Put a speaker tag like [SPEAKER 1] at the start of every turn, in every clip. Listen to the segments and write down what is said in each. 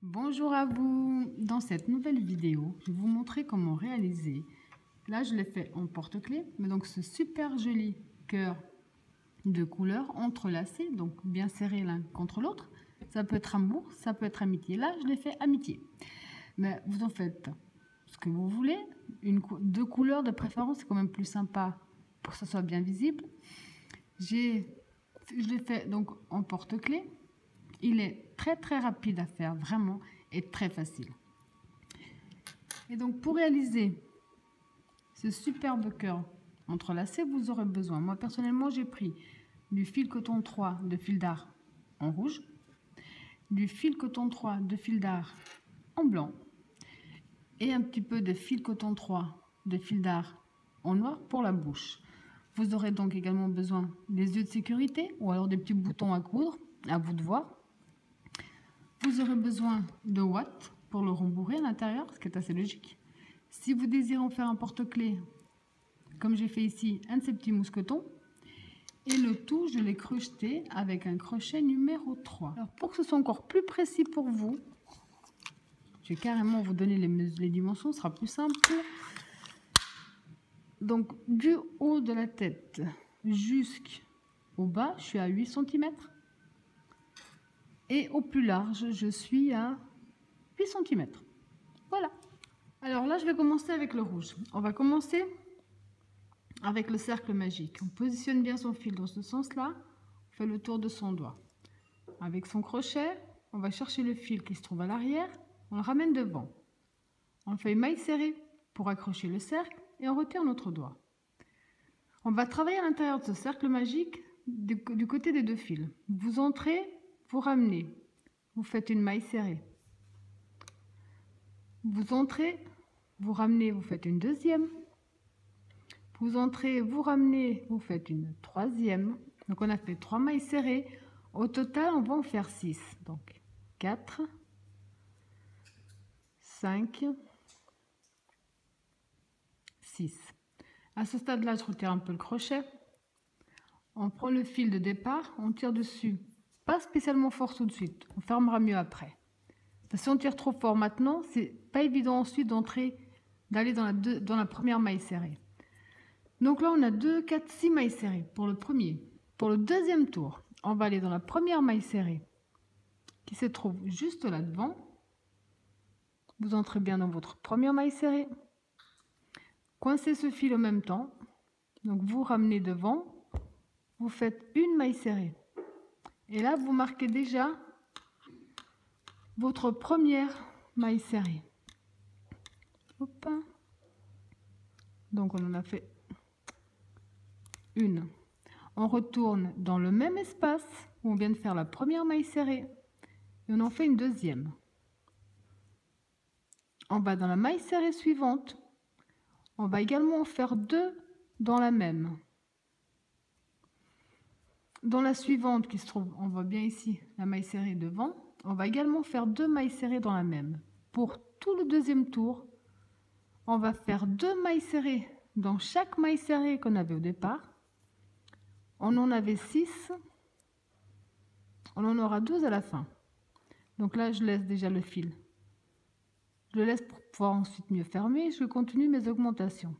[SPEAKER 1] Bonjour à vous. Dans cette nouvelle vidéo, je vais vous montrer comment réaliser, là je l'ai fait en porte-clés, mais donc ce super joli cœur de couleurs entrelacés, donc bien serrés l'un contre l'autre. Ça peut être amour, ça peut être amitié. Là je l'ai fait amitié, mais vous en faites ce que vous voulez. Deux couleurs de préférence, c'est quand même plus sympa pour que ce soit bien visible. Je l'ai fait donc en porte-clés. Il est très rapide à faire, vraiment, et très facile. Et donc pour réaliser ce superbe cœur entrelacé, vous aurez besoin, moi personnellement j'ai pris du fil coton 3 de fil d'art en rouge, du fil coton 3 de fil d'art en blanc et un petit peu de fil coton 3 de fil d'art en noir pour la bouche. Vous aurez donc également besoin des yeux de sécurité ou alors des petits boutons à coudre, à vous de voir. Vous aurez besoin de ouate pour le rembourrer à l'intérieur, ce qui est assez logique. Si vous désirez en faire un porte-clés, comme j'ai fait ici, un de ces petits mousquetons. Et le tout, je l'ai crocheté avec un crochet numéro 3. Alors pour que ce soit encore plus précis pour vous, je vais carrément vous donner les dimensions, ce sera plus simple. Donc du haut de la tête jusqu'au bas, je suis à 8 cm. Et au plus large, je suis à 8 cm. Voilà. Alors là, je vais commencer avec le rouge. On va commencer avec le cercle magique. On positionne bien son fil dans ce sens-là. On fait le tour de son doigt. Avec son crochet, on va chercher le fil qui se trouve à l'arrière. On le ramène devant. On fait une maille serrée pour accrocher le cercle et on retire notre doigt. On va travailler à l'intérieur de ce cercle magique du côté des deux fils. Vous entrez, vous ramenez. Vous faites une maille serrée. Vous entrez, vous ramenez, vous faites une deuxième. Vous entrez, vous ramenez, vous faites une troisième. Donc on a fait 3 mailles serrées. Au total, on va en faire 6. Donc 4, 5, 6. À ce stade-là, je retire un peu le crochet. On prend le fil de départ, on tire dessus. Pas spécialement fort tout de suite. On fermera mieux après. Parce que si on tire trop fort maintenant, c'est pas évident ensuite d'aller dans la première maille serrée. Donc là, on a 2, 4, 6 mailles serrées pour le premier. Pour le deuxième tour, on va aller dans la première maille serrée qui se trouve juste là devant. Vous entrez bien dans votre première maille serrée. Coincez ce fil en même temps. Donc vous ramenez devant. Vous faites une maille serrée. Et là, vous marquez déjà votre première maille serrée. Hop. Donc on en a fait une. On retourne dans le même espace où on vient de faire la première maille serrée et on en fait une deuxième. On va dans la maille serrée suivante. On va également en faire 2 dans la même. Dans la suivante qui se trouve, on voit bien ici la maille serrée devant, on va également faire 2 mailles serrées dans la même. Pour tout le deuxième tour, on va faire 2 mailles serrées dans chaque maille serrée qu'on avait au départ. On en avait 6, on en aura 12 à la fin. Donc là, je laisse déjà le fil. Je le laisse pour pouvoir ensuite mieux fermer. Je continue mes augmentations.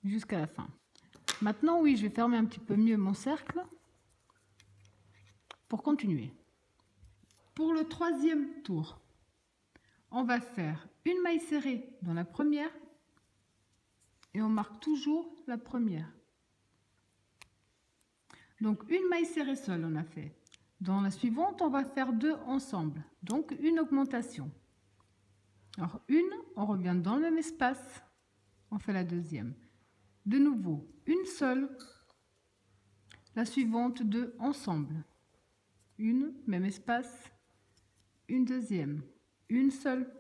[SPEAKER 1] Jusqu'à la fin. Maintenant, oui, je vais fermer un petit peu mieux mon cercle pour continuer. Pour le troisième tour, on va faire une maille serrée dans la première et on marque toujours la première. Donc une maille serrée seule on a fait. Dans la suivante, on va faire 2 ensemble, donc une augmentation. Alors une, on revient dans le même espace, on fait la deuxième. De nouveau, une seule, la suivante 2 ensemble. Une, même espace, une deuxième, une seule,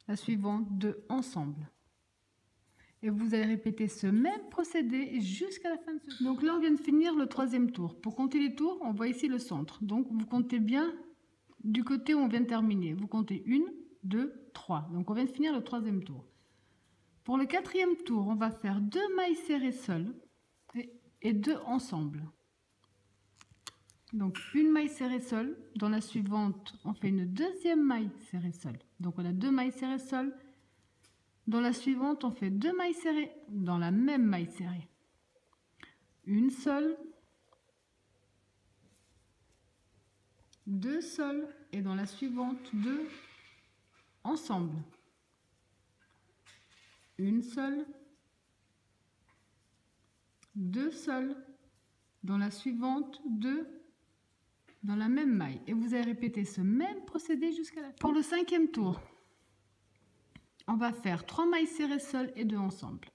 [SPEAKER 1] la suivante 2 ensemble. Et vous allez répéter ce même procédé jusqu'à la fin de ce tour. Donc là, on vient de finir le troisième tour. Pour compter les tours, on voit ici le centre. Donc vous comptez bien du côté où on vient de terminer. Vous comptez 1, 2, 3. Donc on vient de finir le troisième tour. Pour le quatrième tour, on va faire 2 mailles serrées seules. Et et 2 ensemble. Donc une maille serrée seule. Dans la suivante, on fait une deuxième maille serrée seule. Donc on a 2 mailles serrées seules. Dans la suivante, on fait 2 mailles serrées dans la même maille serrée. Une seule, 2 seules et dans la suivante 2 ensemble. Une seule, 2 seules, dans la suivante 2 dans la même maille. Et vous allez répéter ce même procédé jusqu'à la fin. Pour le 5e tour, on va faire 3 mailles serrées seules et 2 ensemble.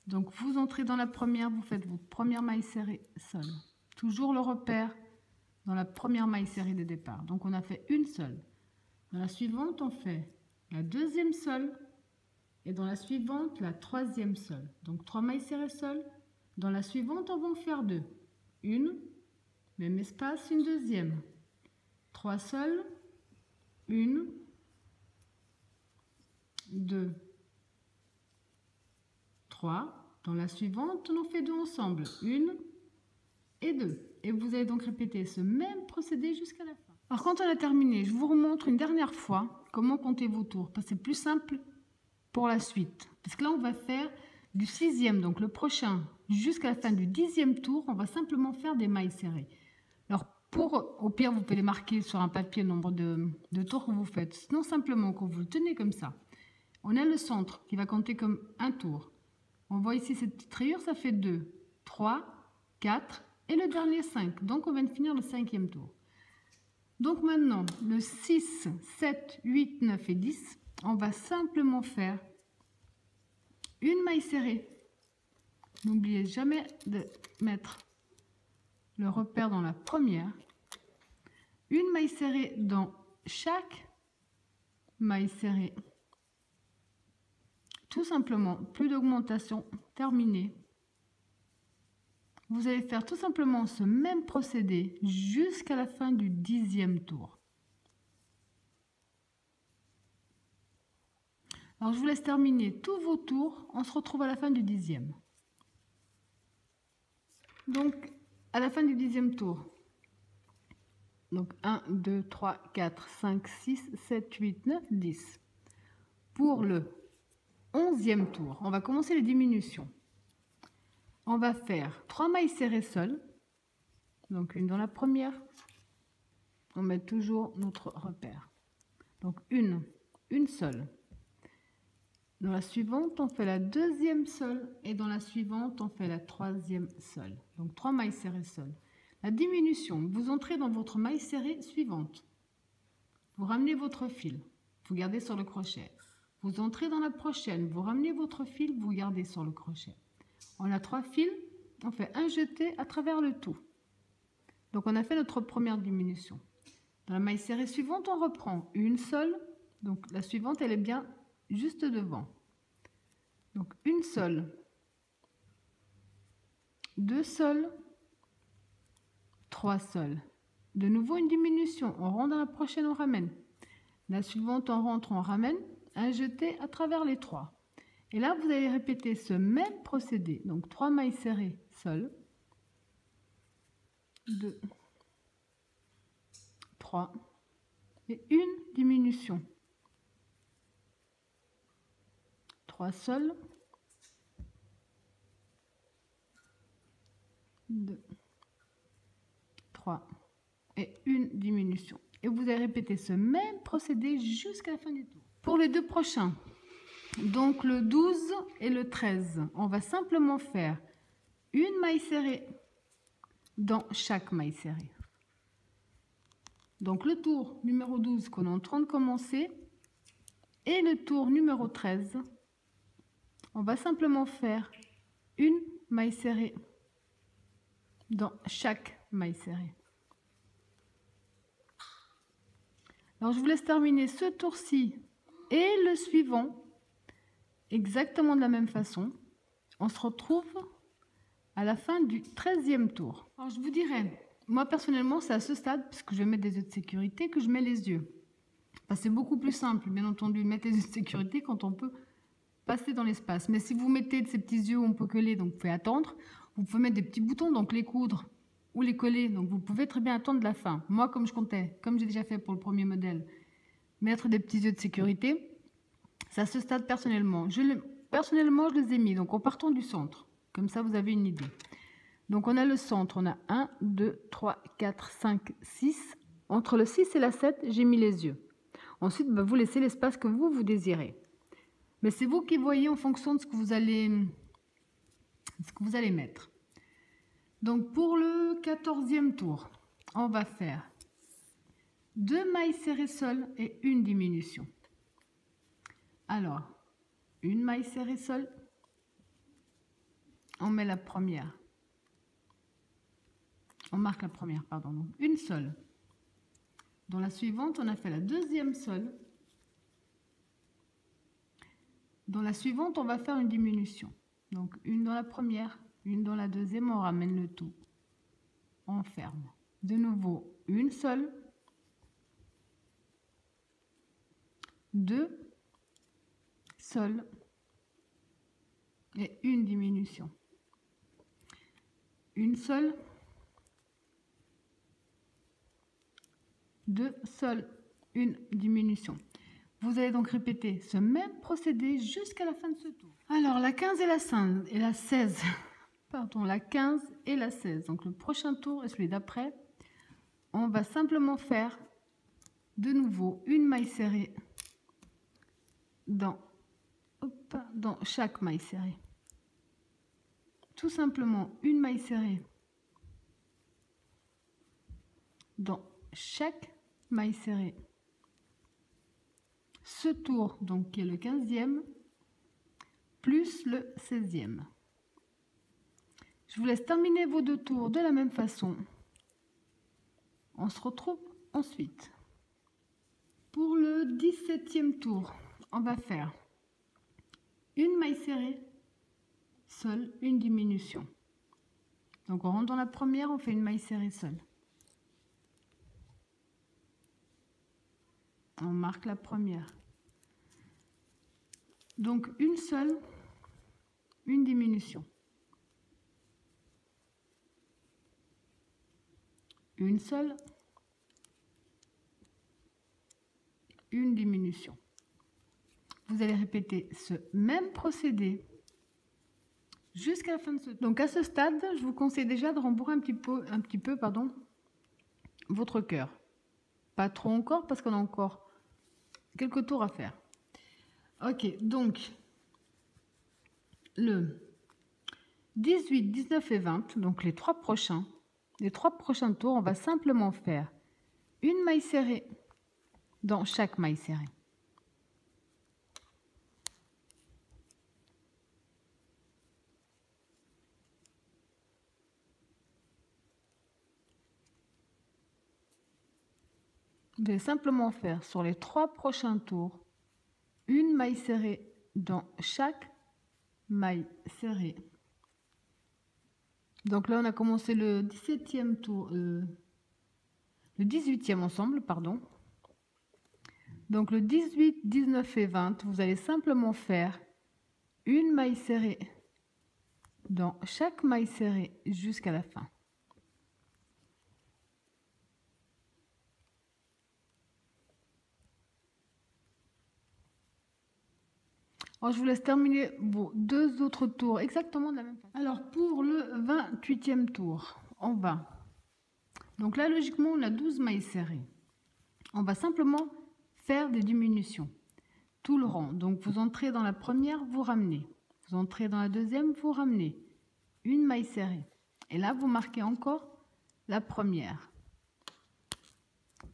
[SPEAKER 1] Donc vous entrez dans la première, vous faites votre première maille serrée seule. Toujours le repère dans la première maille serrée de départ. Donc on a fait une seule. Dans la suivante, on fait la deuxième seule et dans la suivante, la troisième seule. Donc 3 mailles serrées seules. Dans la suivante, on va en faire 2. Une, même espace, une deuxième. 3 seules, une, 2, 3. Dans la suivante, on en fait 2 ensemble. Une et 2. Et vous allez donc répéter ce même procédé jusqu'à la fin. Alors quand on a terminé, je vous remontre une dernière fois comment compter vos tours. Parce que c'est plus simple pour la suite. Parce que là, on va faire du 6e, donc le prochain, jusqu'à la fin du 10e tour, on va simplement faire des mailles serrées. Alors au pire, vous pouvez les marquer sur un papier le nombre de tours que vous faites. Sinon, simplement, quand vous le tenez comme ça, on a le centre qui va compter comme un tour. On voit ici cette petite rayure, ça fait 2, 3, 4 et le dernier 5. Donc, on vient de finir le 5e tour. Donc maintenant, le 6, 7, 8, 9 et 10, on va simplement faire une maille serrée. N'oubliez jamais de mettre le repère dans la première. Une maille serrée dans chaque maille serrée. Tout simplement, plus d'augmentation, terminé. Vous allez faire tout simplement ce même procédé jusqu'à la fin du 10e tour. Alors je vous laisse terminer tous vos tours, on se retrouve à la fin du 10e. Donc à la fin du 10e tour, donc 1, 2, 3, 4, 5, 6, 7, 8, 9, 10. Pour le 11e tour, on va commencer les diminutions. On va faire 3 mailles serrées seules, donc une dans la première, on met toujours notre repère. Donc une seule. Dans la suivante, on fait la deuxième seule et dans la suivante, on fait la troisième seule. Donc 3 mailles serrées seules. La diminution, vous entrez dans votre maille serrée suivante. Vous ramenez votre fil, vous gardez sur le crochet. Vous entrez dans la prochaine, vous ramenez votre fil, vous gardez sur le crochet. On a 3 fils, on fait un jeté à travers le tout. Donc on a fait notre première diminution. Dans la maille serrée suivante, on reprend une seule. Donc la suivante, elle est bien juste devant. Donc une seule, 2 seules, 3 seules. De nouveau une diminution, on rentre dans la prochaine, on ramène. La suivante, on rentre, on ramène. Un jeté à travers les 3. Et là, vous allez répéter ce même procédé. Donc 3 mailles serrées seules. 2, 3 et une diminution. 3 seules. 2, 3 et une diminution. Et vous allez répéter ce même procédé jusqu'à la fin du tour. Pour les deux prochains, donc le 12 et le 13, on va simplement faire une maille serrée dans chaque maille serrée. Donc le tour numéro 12 qu'on est en train de commencer et le tour numéro 13, on va simplement faire une maille serrée dans chaque maille serrée. Alors je vous laisse terminer ce tour-ci et le suivant exactement de la même façon. On se retrouve à la fin du 13e tour. Alors je vous dirais, moi personnellement c'est à ce stade, puisque je vais mettre des œufs de sécurité, que je mets les yeux. Parce que c'est beaucoup plus simple, bien entendu, de mettre les œufs de sécurité quand on peut passer dans l'espace. Mais si vous mettez de ces petits yeux où on peut coller, donc vous pouvez attendre, Vous pouvez mettre des petits boutons, donc les coudre ou les coller. Donc vous pouvez très bien attendre la fin. Moi, comme je comptais, comme j'ai déjà fait pour le premier modèle, mettre des petits yeux de sécurité, ça se stade personnellement. Personnellement, je les ai mis. Donc en partant du centre. Comme ça, vous avez une idée. Donc on a le centre, on a 1, 2, 3, 4, 5, 6. Entre le 6 et la 7, j'ai mis les yeux. Ensuite, vous laissez l'espace que vous désirez. Mais c'est vous qui voyez en fonction de ce que vous allez mettre. Donc pour le 14e tour, on va faire 2 mailles serrées seules et une diminution. Alors, une maille serrée seule, on met la première. On marque la première, pardon, donc une seule. Dans la suivante, on a fait la deuxième seule. Dans la suivante, on va faire une diminution. Donc une dans la première, une dans la deuxième, on ramène le tout. On ferme. De nouveau, une seule. 2 seules et une diminution. Une seule. 2 seules, une diminution. Vous allez donc répéter ce même procédé jusqu'à la fin de ce tour. Alors la 15 et la 16, pardon, la 15 et la 16. Donc le prochain tour et celui d'après, on va simplement faire de nouveau une maille serrée dans chaque maille serrée. Tout simplement une maille serrée dans chaque maille serrée. Ce tour, donc qui est le 15e, plus le 16e. Je vous laisse terminer vos 2 tours de la même façon. On se retrouve ensuite. Pour le 17e tour, on va faire une maille serrée, seule, une diminution. Donc on rentre dans la première, on fait une maille serrée seule. On marque la première. Donc une seule, une diminution. Une seule, une diminution. Vous allez répéter ce même procédé jusqu'à la fin de ce tour. Donc à ce stade, je vous conseille déjà de rembourrer un petit peu, votre cœur. Pas trop encore parce qu'on a encore quelques tours à faire. Ok, donc le 18, 19 et 20, donc les 3 prochains tours, on va simplement faire une maille serrée dans chaque maille serrée. Vous allez simplement faire sur les 3 prochains tours une maille serrée dans chaque maille serrée. Donc là, on a commencé le 17e tour, le 18e ensemble, pardon. Donc le 18, 19 et 20, vous allez simplement faire une maille serrée dans chaque maille serrée jusqu'à la fin. Alors, je vous laisse terminer vos 2 autres tours exactement de la même façon. Alors pour le 28e tour, on va. Donc là, logiquement, on a 12 mailles serrées. On va simplement faire des diminutions. Tout le rang. Donc vous entrez dans la première, vous ramenez. Vous entrez dans la deuxième, vous ramenez. Une maille serrée. Et là, vous marquez encore la première.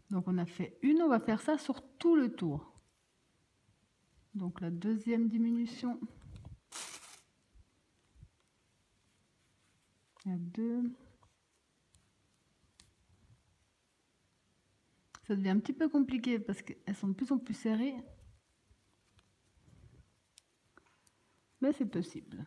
[SPEAKER 1] Donc on a fait une, on va faire ça sur tout le tour. Donc la deuxième diminution. Il y a 2. Ça devient un petit peu compliqué parce qu'elles sont de plus en plus serrées. Mais c'est possible.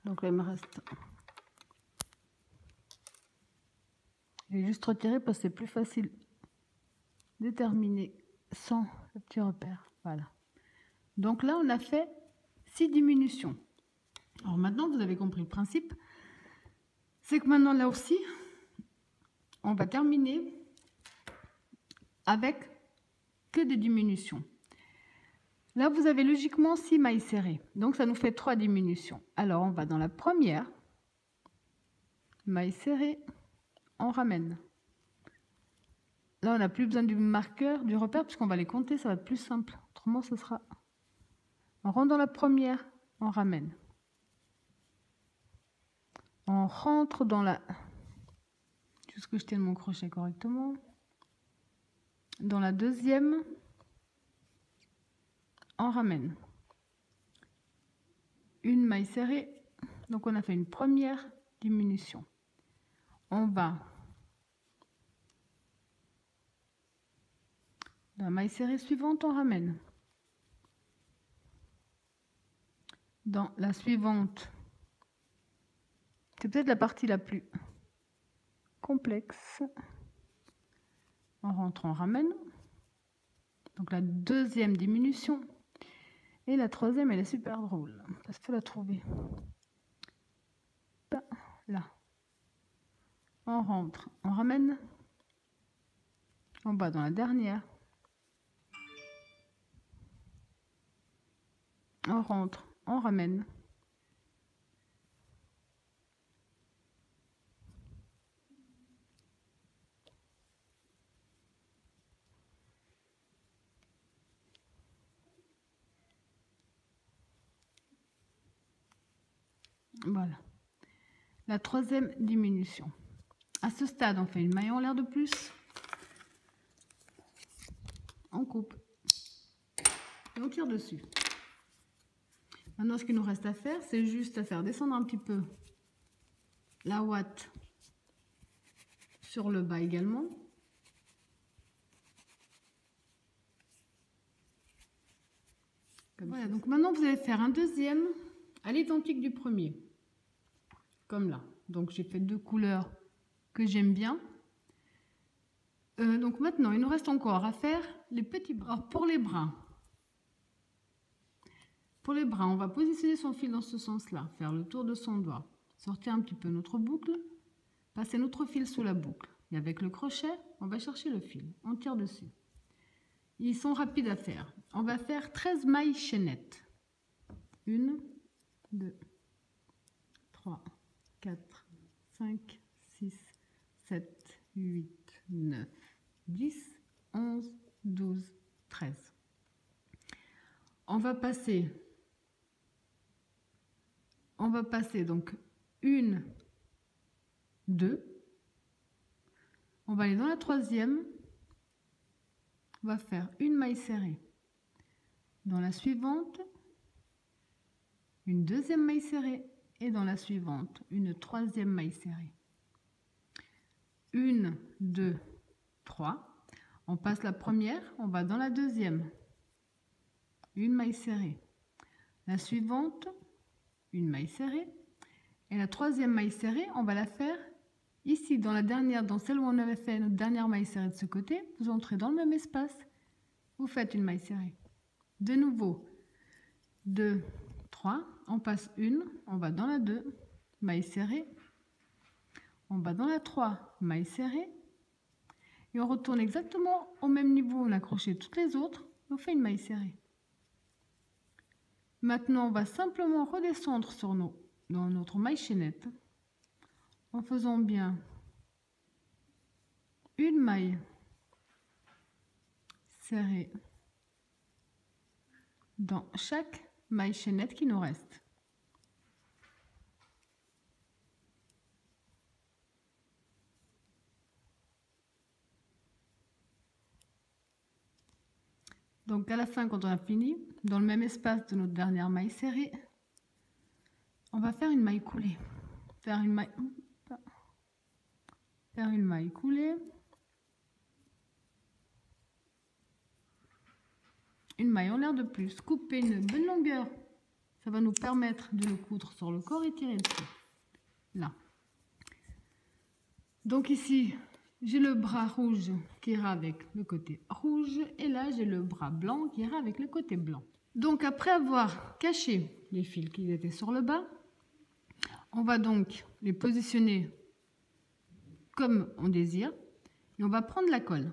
[SPEAKER 1] Donc là il me reste, je vais juste retirer parce que c'est plus facile de terminer sans le petit repère. Voilà, donc là on a fait 6 diminutions. Alors maintenant vous avez compris le principe, c'est que maintenant là aussi on va terminer avec que des diminutions. Là vous avez logiquement 6 mailles serrées, donc ça nous fait 3 diminutions. Alors on va dans la première maille serrée, on ramène. Là on n'a plus besoin du marqueur, du repère, puisqu'on va les compter, ça va être plus simple. Autrement ce sera, on rentre dans la première, on ramène, on rentre dans la, juste que je tienne mon crochet correctement, dans la deuxième, on ramène, une maille serrée, donc on a fait une première diminution. On va dans la maille serrée suivante, on ramène, dans la suivante, c'est peut-être la partie la plus complexe, on rentre, on ramène, donc la deuxième diminution, et la troisième elle est super drôle parce qu'il faut la trouver. Là on rentre, on ramène, on va dans la dernière, on rentre, on ramène, voilà la troisième diminution. À ce stade on fait une maille en l'air de plus, on coupe et on tire dessus. Maintenant ce qu'il nous reste à faire, c'est juste à faire descendre un petit peu la ouate sur le bas également. Voilà, donc maintenant vous allez faire un deuxième à l'identique du premier, comme là. Donc j'ai fait 2 couleurs que j'aime bien. Donc maintenant il nous reste encore à faire les petits bras. Alors, pour les bras, on va positionner son fil dans ce sens-là, faire le tour de son doigt, sortir un petit peu notre boucle, passer notre fil sous la boucle. Et avec le crochet, on va chercher le fil, on tire dessus. Ils sont rapides à faire. On va faire 13 mailles chaînettes. 1, 2, 3, 4, 5, 6, 7, 8, 9, 10, 11, 12, 13. On va passer donc 1, 2. On va aller dans la troisième. On va faire une maille serrée. Dans la suivante, une deuxième maille serrée. Et dans la suivante, une troisième maille serrée. 1, 2, 3. On passe la première, on va dans la deuxième. Une maille serrée. La suivante, une maille serrée. Et la troisième maille serrée, on va la faire ici, dans la dernière, dans celle où on avait fait notre dernière maille serrée de ce côté. Vous entrez dans le même espace, vous faites une maille serrée. De nouveau, 2, 3, on passe une, on va dans la 2, maille serrée. On va dans la 3, maille serrée. Et on retourne exactement au même niveau, on a accroché toutes les autres, on fait une maille serrée. Maintenant, on va simplement redescendre dans notre maille chaînette en faisant bien une maille serrée dans chaque maille chaînette qui nous reste. Donc à la fin, quand on a fini, dans le même espace de notre dernière maille serrée, on va faire une maille coulée. Faire une maille coulée. Une maille en l'air de plus. Couper une bonne longueur. Ça va nous permettre de le coudre sur le corps et tirer dessus. Là. Donc ici, j'ai le bras rouge qui ira avec le côté rouge. Et là, j'ai le bras blanc qui ira avec le côté blanc. Donc après avoir caché les fils qui étaient sur le bas, on va donc les positionner comme on désire. Et on va prendre la colle.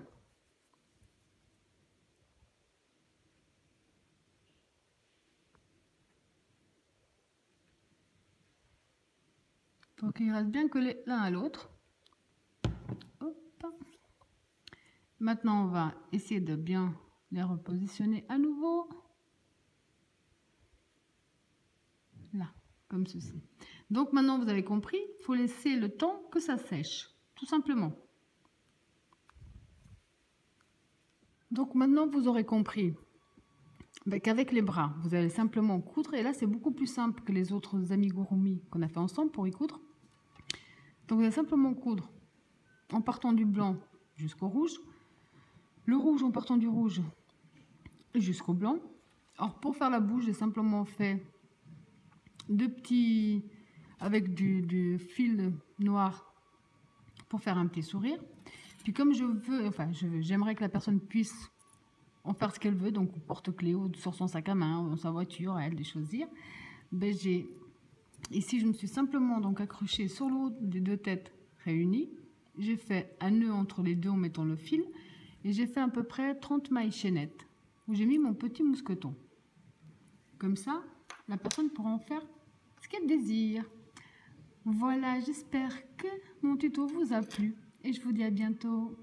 [SPEAKER 1] Pour qu'ils restent bien collés l'un à l'autre. Maintenant, on va essayer de bien les repositionner à nouveau. Là, comme ceci. Donc maintenant, vous avez compris, il faut laisser le temps que ça sèche, tout simplement. Donc maintenant, vous aurez compris qu'avec les bras, vous allez simplement coudre. Et là, c'est beaucoup plus simple que les autres amigurumi qu'on a fait ensemble pour y coudre. Donc, vous allez simplement coudre en partant du blanc jusqu'au rouge. Le rouge en partant du rouge jusqu'au blanc. Alors, pour faire la bouche, j'ai simplement fait deux petits avec du fil noir pour faire un petit sourire. Puis comme je veux, j'aimerais que la personne puisse en faire ce qu'elle veut, donc au porte-clés ou sur son sac à main ou dans sa voiture, à elle de choisir. Ici, je me suis simplement donc accrochée sur le haut des deux têtes réunies. J'ai fait un nœud entre les deux en mettant le fil et j'ai fait à peu près 30 mailles chaînettes où j'ai mis mon petit mousqueton. Comme ça, la personne pourra en faire ce qu'elle désire. Voilà, j'espère que mon tuto vous a plu et je vous dis à bientôt.